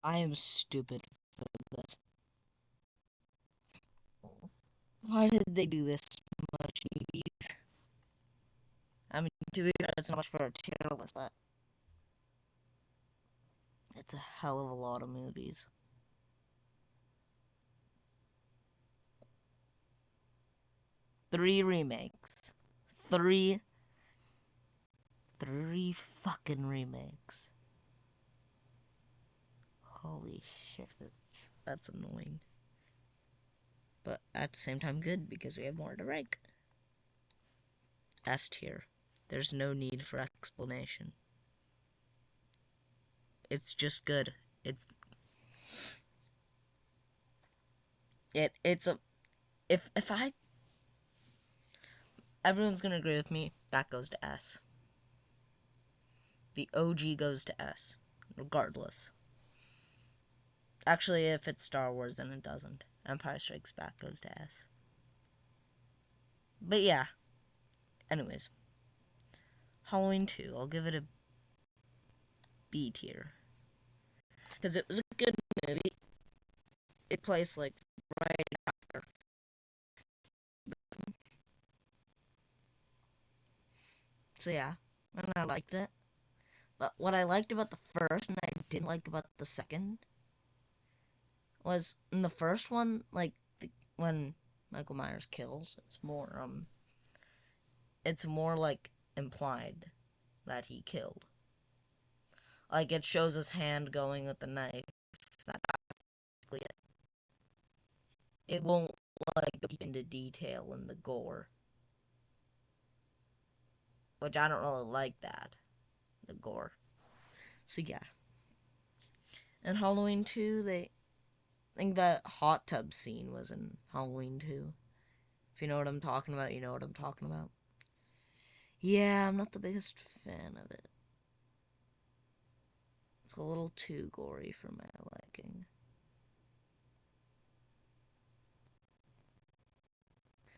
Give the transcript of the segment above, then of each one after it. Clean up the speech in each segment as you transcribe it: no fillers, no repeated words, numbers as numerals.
I am stupid for this. Why did they do this much movies? I mean, to be fair, it's not much for a tier list, but it's a hell of a lot of movies. Three remakes. Three fucking remakes. Holy shit, that's annoying. But at the same time, good because we have more to rank. S tier. There's no need for explanation. It's just good. It's a if I everyone's gonna agree with me, that goes to S. The OG goes to S, regardless. Actually, if it's Star Wars, then it doesn't. Empire Strikes Back goes to S. But yeah. Anyways, Halloween 2, I'll give it a B tier. Because it was a good movie. It plays like right after. So yeah, and I liked it. But what I liked about the first and I didn't like about the second was in the first one, like when Michael Myers kills, it's more like implied that he killed. Like it shows his hand going with the knife. That's basically it. It won't like go into detail in the gore, which I don't really like that. The gore. So yeah. In Halloween 2, I think that hot tub scene was in Halloween 2. If you know what I'm talking about, you know what I'm talking about. Yeah, I'm not the biggest fan of it. It's a little too gory for my liking.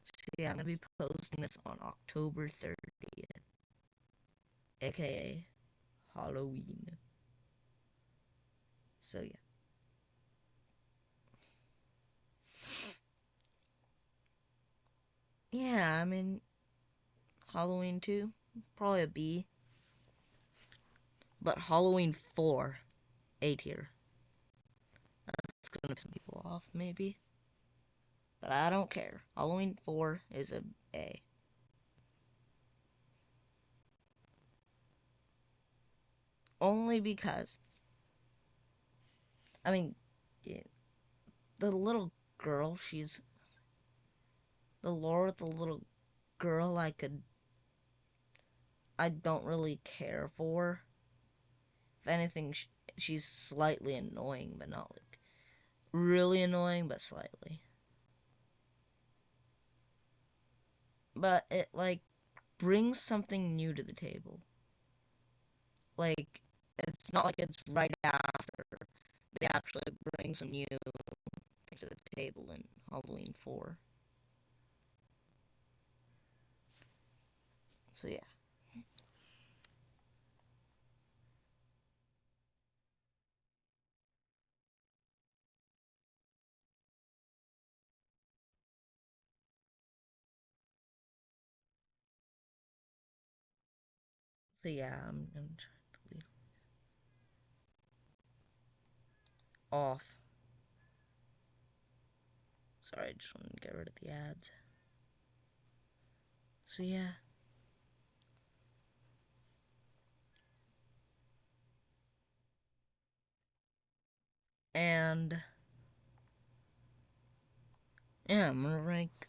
So yeah, I'm gonna be posting this on October 30th, aka Halloween. So yeah. Yeah, I mean, Halloween 2, probably a B. But Halloween 4, A tier. That's gonna piss some people off, maybe. But I don't care. Halloween 4 is a A. Only because, I mean, yeah, the little girl, the lore with the little girl, I don't really care for. If anything, she's slightly annoying, but not like really annoying, but slightly. But it, like, brings something new to the table. Like, it's not like it's right after they actually bring some new things to the table in Halloween 4. So yeah. So yeah, I'm trying to leave off. Sorry, I just wanted to get rid of the ads. So yeah. And yeah, I'm gonna rank.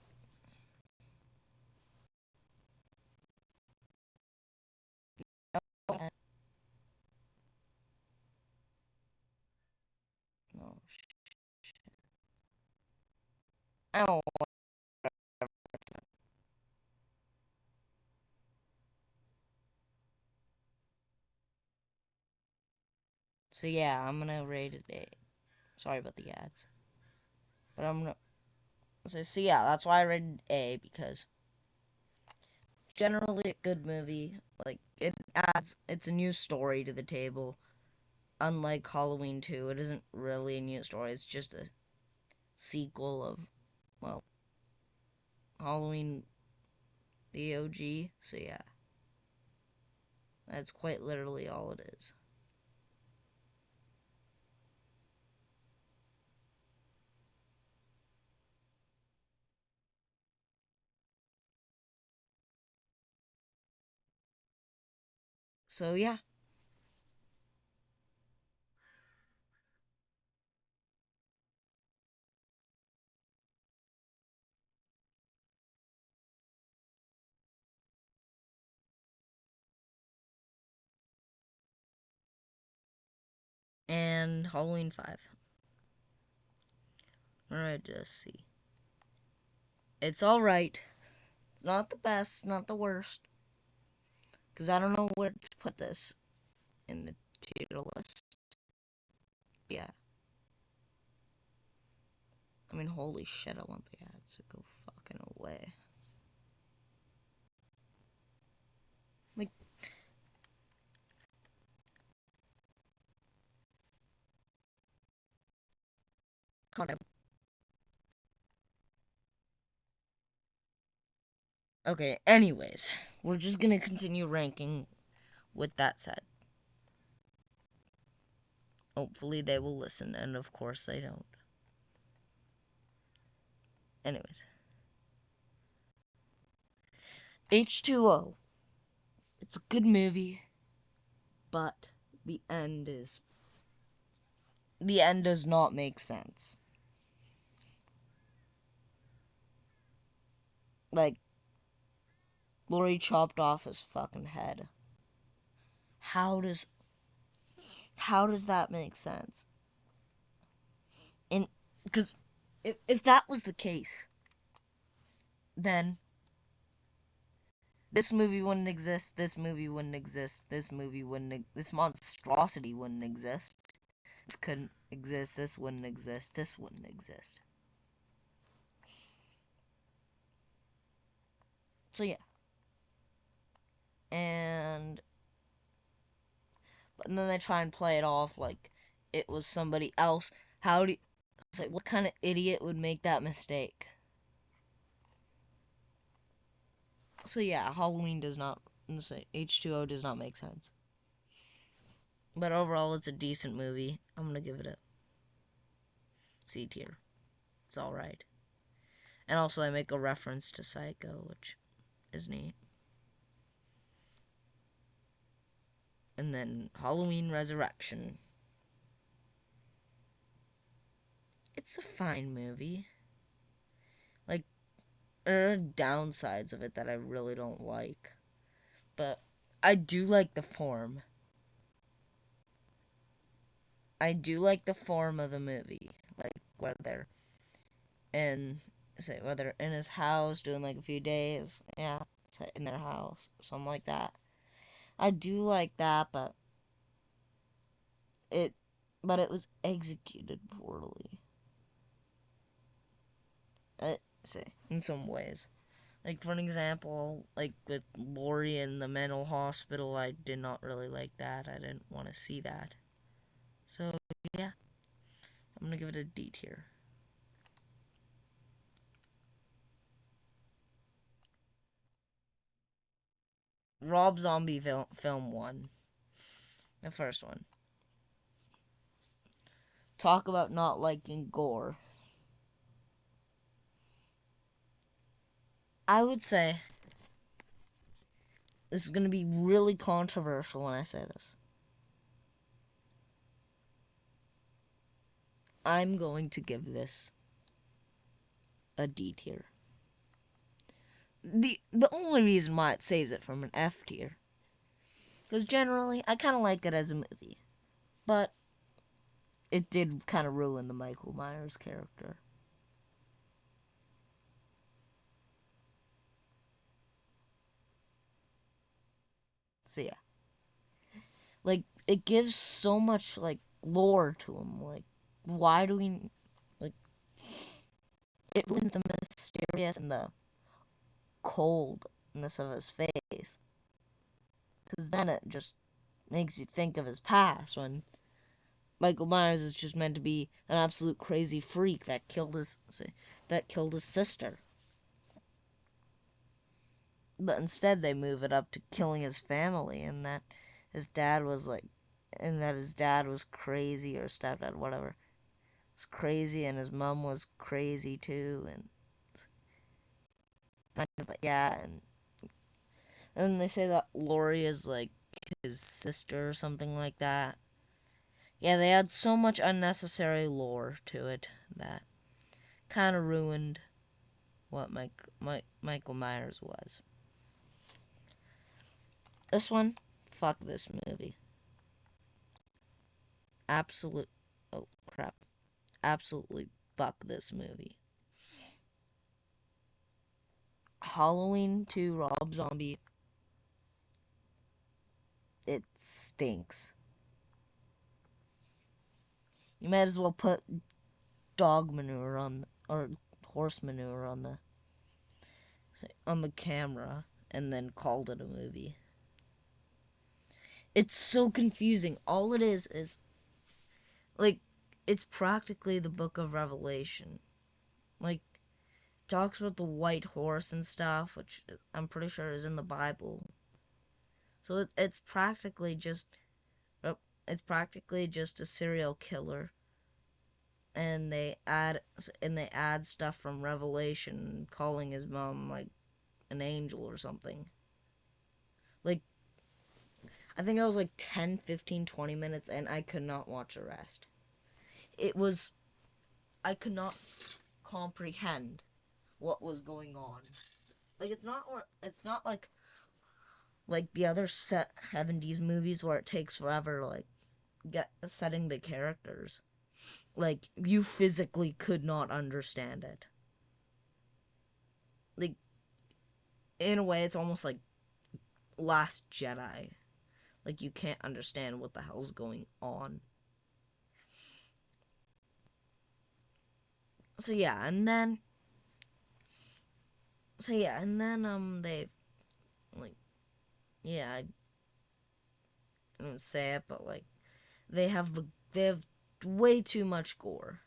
No, oh. So yeah, I'm gonna rate it A. Sorry about the ads, but I'm gonna. So yeah, that's why I rated A because generally a good movie. Like it's a new story to the table. unlike Halloween 2, it isn't really a new story. It's just a sequel of, well, Halloween the OG. So yeah, that's quite literally all it is. So yeah. And Halloween 5. Alright, let's see. It's alright. It's not the best, not the worst. Because I don't know where to put this in the tier list. Yeah. I mean, holy shit, I want the ads to go fucking away. Like, kind. Okay, anyways, we're just gonna continue ranking with that said. Hopefully they will listen, and of course they don't. Anyways. H2O. It's a good movie, but the end does not make sense. Like, Laurie chopped off his fucking head. How does that make sense? And because if that was the case, then this movie wouldn't exist. This movie wouldn't exist. This movie wouldn't. This monstrosity wouldn't exist. This couldn't exist. This wouldn't exist. This wouldn't exist. So yeah. And but then they try and play it off like it was somebody else. How do you, it's like, what kind of idiot would make that mistake? So yeah, Halloween does not, say H2O does not make sense. But overall, it's a decent movie. I'm gonna give it a C tier. It's alright. And also, I make a reference to Psycho, which is neat. And then Halloween Resurrection. It's a fine movie. Like, there are downsides of it that I really don't like. But I do like the form. I do like the form of the movie. Like, whether in his house doing like a few days, yeah, in their house, something like that. I do like that, it it was executed poorly. Say in some ways. Like for an example, like with Laurie in the mental hospital, I did not really like that. I didn't want to see that. So yeah, I'm gonna give it a D tier. Rob Zombie film 1, the first one. Talk about not liking gore. I would say this is gonna be really controversial when I say this. I'm going to give this a D tier. The only reason why it saves it from an F tier, because generally I kind of like it as a movie, but it did kind of ruin the Michael Myers character. So yeah, like it gives so much like lore to him. Like, why do we like? It ruins the mysterious and the coldness of his face, because then it just makes you think of his past when Michael Myers is just meant to be an absolute crazy freak that killed his sister. But instead they move it up to killing his family, and that his dad was crazy, or stepdad, whatever, was crazy, and his mom was crazy too, and yeah, and then they say that Laurie is like his sister or something like that. Yeah, they add so much unnecessary lore to it that kind of ruined what Michael Myers was. This one, fuck this movie. Absolute, oh crap. Absolutely fuck this movie. Halloween 2 Rob Zombie, it stinks. You might as well put dog manure or horse manure on the camera and then called it a movie. It's so confusing. All it is like, it's practically the book of Revelation. Like, it talks about the white horse and stuff, which I'm pretty sure is in the Bible. So it's practically just a serial killer, and they add stuff from Revelation, calling his mom like an angel or something. Like, I think I was like 10, 15, 20 minutes, and I could not watch the rest. I could not comprehend what was going on. Like, it's not like the other 70s movies where it takes forever to like get setting the characters. Like, you physically could not understand it. Like, in a way, it's almost like Last Jedi. Like, you can't understand what the hell's going on. So yeah, and then they, like, yeah, I don't say it, but like, they have way too much gore.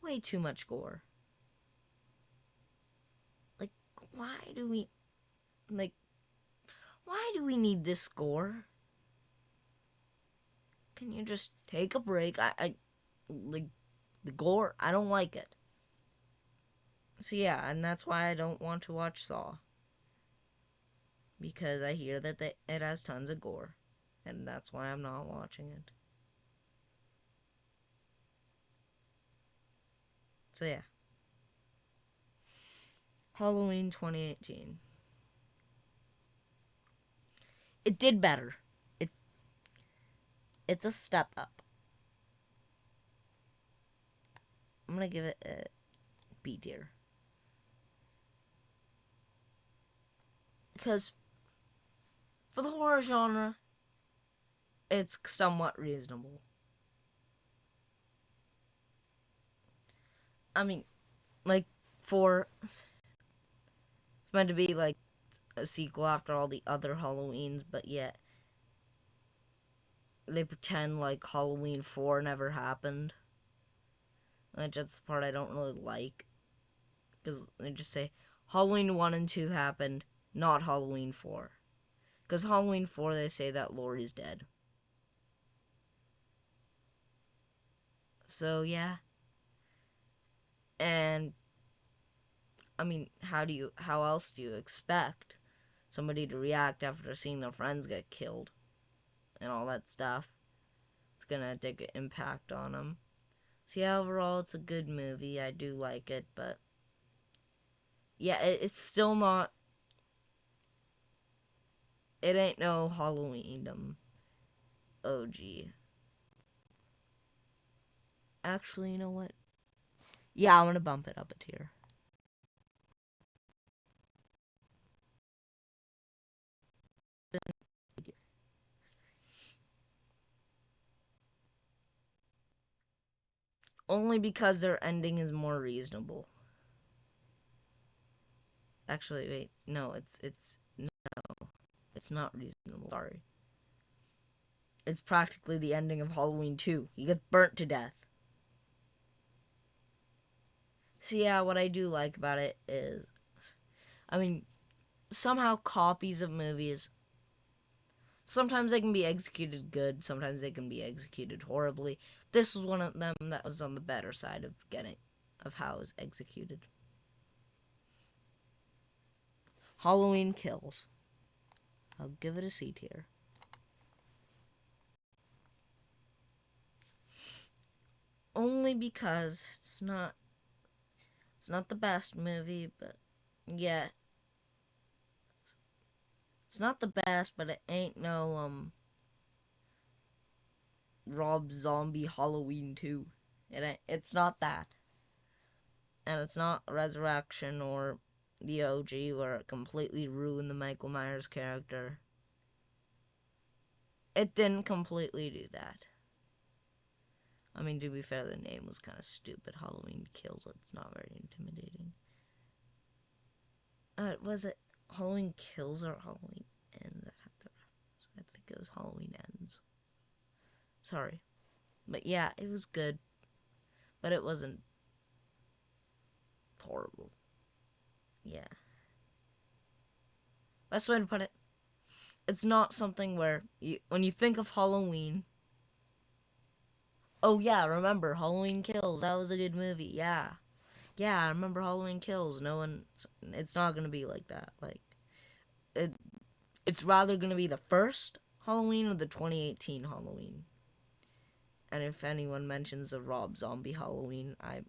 Way too much gore. Like, why do we like why do we need this gore? Can you just take a break? I like the gore, I don't like it. So yeah, and that's why I don't want to watch Saw. Because I hear that it has tons of gore. And that's why I'm not watching it. So yeah. Halloween 2018. It did better. It it's a step up. I'm gonna give it a B tier. Because for the horror genre, it's somewhat reasonable. I mean, like, it's meant to be like a sequel after all the other Halloweens, but yet they pretend like Halloween 4 never happened. Which that's the part I don't really like. Because they just say Halloween 1 and 2 happened, not Halloween 4. Because Halloween 4, they say that Laurie's dead. So, yeah. And, I mean, how else do you expect somebody to react after seeing their friends get killed? And all that stuff. It's gonna take an impact on them. So, yeah, overall, it's a good movie. I do like it, but yeah, it's still not. It ain't no Halloween OG. Actually, you know what? Yeah, I'm gonna bump it up a tier. Only because their ending is more reasonable. Actually, wait, no, it's no, it's not reasonable. Sorry. it's practically the ending of Halloween 2. He gets burnt to death. So yeah, what I do like about it is, I mean, somehow copies of movies, sometimes they can be executed good, sometimes they can be executed horribly. This was one of them that was on the better side of how it was executed. Halloween Kills. I'll give it a C tier. Only because it's not the best movie, but yeah, it's not the best, but it ain't no Rob Zombie Halloween 2. It's not that. And it's not Resurrection or the OG where it completely ruined the Michael Myers character. It didn't completely do that. I mean, to be fair, the name was kind of stupid. Halloween Kills. It's not very intimidating. Was it Halloween Kills or Halloween Ends that had the reference? I think it was Halloween Ends. Sorry. But yeah, it was good. But it wasn't horrible. Yeah. Best way to put it. It's not something where, when you think of Halloween, oh yeah, remember Halloween Kills. That was a good movie. Yeah. Yeah, I remember Halloween Kills. It's not going to be like that. Like, it, it's rather going to be the first Halloween or the 2018 Halloween. And if anyone mentions the Rob Zombie Halloween, I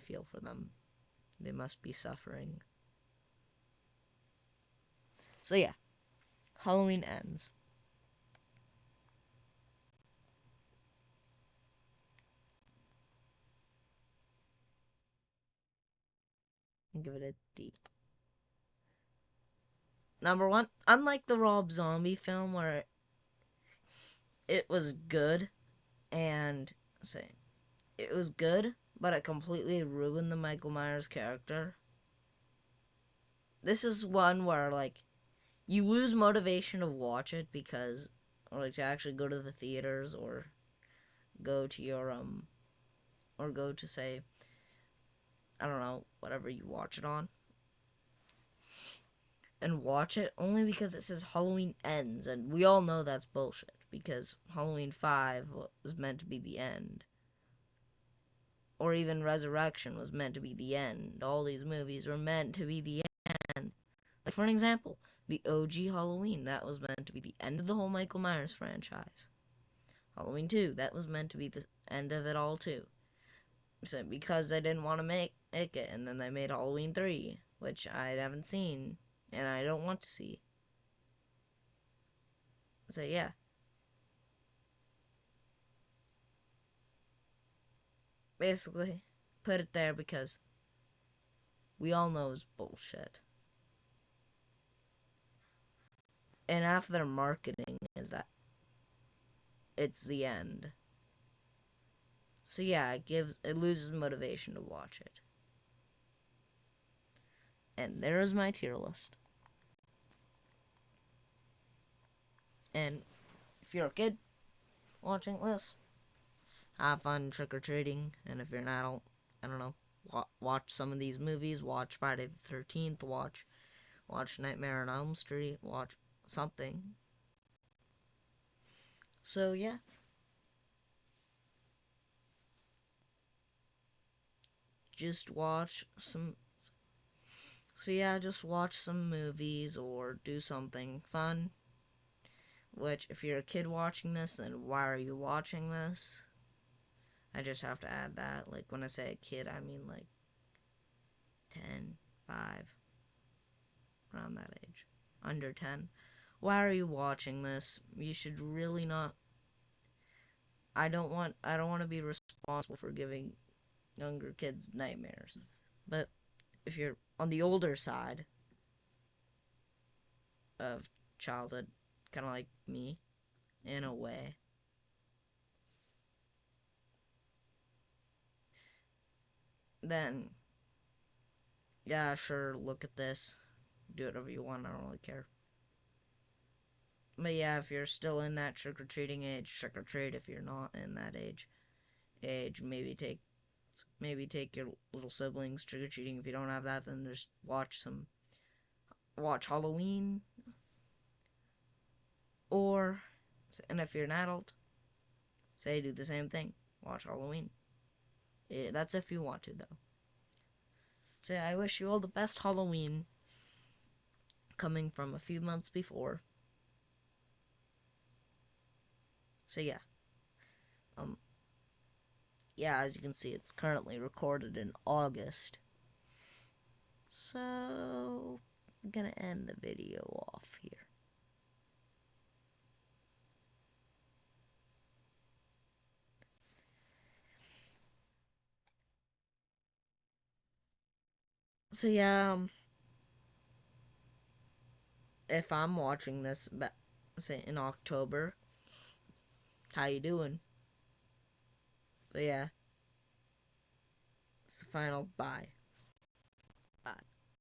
feel for them. They must be suffering. So yeah, Halloween Ends. Give it a D. Number one, unlike the Rob Zombie film where it was good and say it was good, but it completely ruined the Michael Myers character. This is one where like you lose motivation to watch it because, or like to actually go to the theaters or go to your or go to say, I don't know, whatever you watch it on, and watch it only because it says Halloween Ends, and we all know that's bullshit because Halloween 5 was meant to be the end. Or even Resurrection was meant to be the end. All these movies were meant to be the end. Like, for an example, the OG Halloween, that was meant to be the end of the whole Michael Myers franchise. Halloween 2, that was meant to be the end of it all, too. So, because they didn't want to make it, and then they made Halloween 3, which I haven't seen, and I don't want to see. So, yeah. Basically, put it there because we all know it's bullshit. And half their marketing is that it's the end. So yeah, it loses motivation to watch it. And there is my tier list. And if you're a kid watching this, have fun trick or treating. And if you're an adult, I don't know, watch some of these movies. Watch Friday the 13th. Watch Nightmare on Elm Street. Watch something. So yeah. Just watch some. So yeah, just watch some movies or do something fun. Which, if you're a kid watching this, then why are you watching this? I just have to add that. Like, when I say a kid, I mean like 10, 5, around that age. Under 10. Why are you watching this? You should really not. I don't want to be responsible for giving younger kids nightmares. But if you're on the older side of childhood, kind of like me, in a way, then yeah, sure, look at this. Do whatever you want. I don't really care. But yeah, if you're still in that trick-or-treating age, trick-or-treat. If you're not in that age, maybe take your little siblings trick-or-treating. If you don't have that, then just watch Halloween. Or, and if you're an adult, say do the same thing. Watch Halloween. Yeah, that's if you want to, though. So I wish you all the best Halloween, coming from a few months before. So yeah, um, yeah, as you can see, it's currently recorded in August. So I'm gonna end the video off here. So yeah, if I'm watching this, say in October, how you doing? So yeah, it's the final bye.